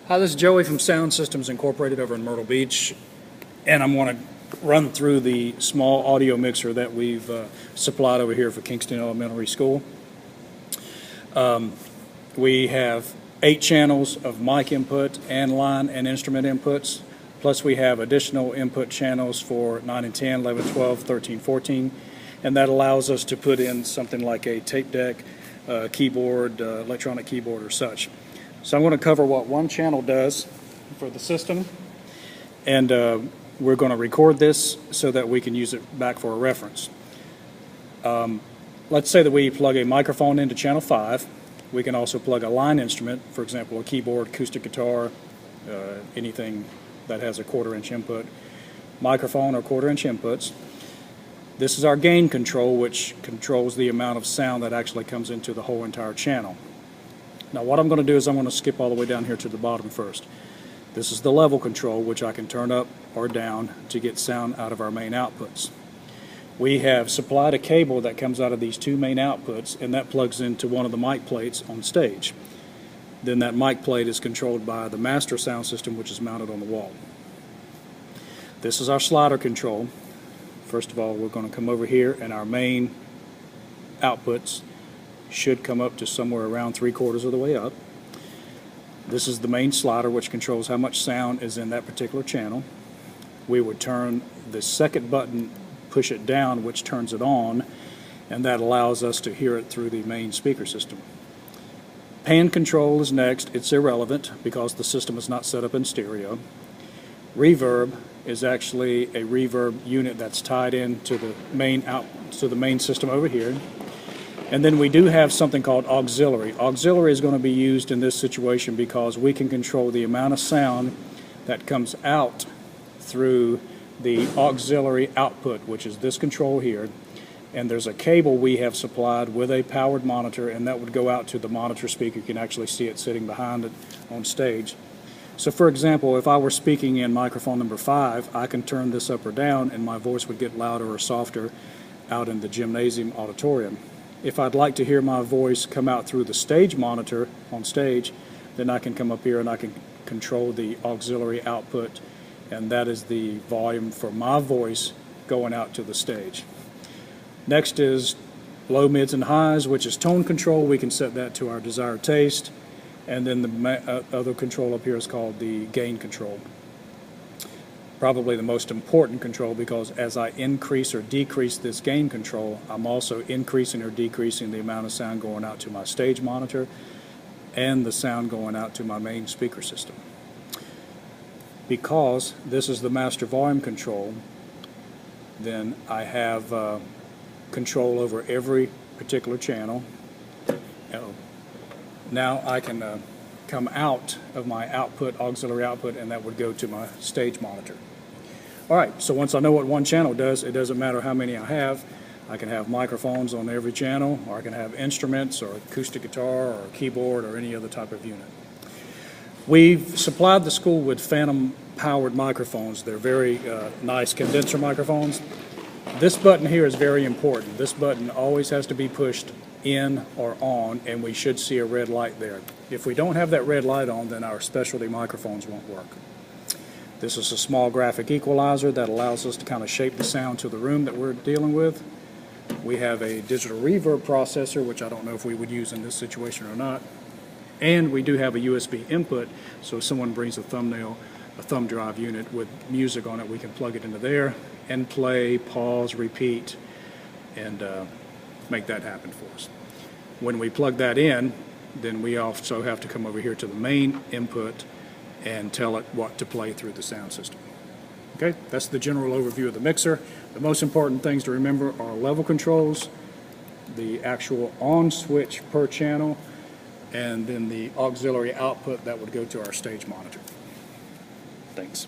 Hi, this is Joey from Sound Systems Incorporated over in Myrtle Beach, and I'm going to run through the small audio mixer that we've supplied over here for Kingston Elementary School. We have 8 channels of mic input and line and instrument inputs, plus we have additional input channels for 9 and 10, 11, 12, 13, 14, and that allows us to put in something like a tape deck, keyboard, electronic keyboard or such. So I'm going to cover what one channel does for the system, and we're going to record this so that we can use it back for a reference. Let's say that we plug a microphone into channel 5. We can also plug a line instrument, for example a keyboard, acoustic guitar, anything that has a 1/4 inch input, microphone or 1/4 inch inputs. This is our gain control, which controls the amount of sound that actually comes into the whole entire channel. Now what I'm going to do is I'm going to skip all the way down here to the bottom first. This is the level control, which I can turn up or down to get sound out of our main outputs. We have supplied a cable that comes out of these 2 main outputs, and that plugs into one of the mic plates on stage. Then that mic plate is controlled by the master sound system, which is mounted on the wall. This is our slider control. First of all, we're going to come over here, and our main outputs should come up to somewhere around 3/4 of the way up. This is the main slider, which controls how much sound is in that particular channel. We would turn the second button, push it down, which turns it on, and that allows us to hear it through the main speaker system. Pan control is next. It's irrelevant because the system is not set up in stereo. Reverb is actually a reverb unit that's tied into the main system over here. And then we do have something called auxiliary. Auxiliary is going to be used in this situation because we can control the amount of sound that comes out through the auxiliary output, which is this control here. And there's a cable we have supplied with a powered monitor, and that would go out to the monitor speaker. You can actually see it sitting behind it on stage. So for example, if I were speaking in microphone number 5, I can turn this up or down and my voice would get louder or softer out in the gymnasium auditorium. If I'd like to hear my voice come out through the stage monitor on stage, then I can come up here and I can control the auxiliary output, and that is the volume for my voice going out to the stage. Next is low, mids, and highs, which is tone control. We can set that to our desired taste. And then the other control up here is called the gain control. Probably the most important control, because as I increase or decrease this gain control, I'm also increasing or decreasing the amount of sound going out to my stage monitor and the sound going out to my main speaker system. Because this is the master volume control, then I have control over every particular channel. Now I can come out of my output, auxiliary output, and that would go to my stage monitor. Alright, so once I know what one channel does, it doesn't matter how many I have. I can have microphones on every channel, or I can have instruments or acoustic guitar or keyboard or any other type of unit. We've supplied the school with phantom powered microphones. They're very nice condenser microphones. This button here is very important. This button always has to be pushed in or on, and we should see a red light there. If we don't have that red light on, then our specialty microphones won't work. This is a small graphic equalizer that allows us to kind of shape the sound to the room that we're dealing with. We have a digital reverb processor, which I don't know if we would use in this situation or not. And we do have a USB input, so if someone brings a thumb drive unit with music on it, we can plug it into there and play, pause, repeat, and make that happen for us. When we plug that in, then we also have to come over here to the main input and tell it what to play through the sound system. Okay, that's the general overview of the mixer. The most important things to remember are level controls, the actual on switch per channel, and then the auxiliary output that would go to our stage monitor. Thanks.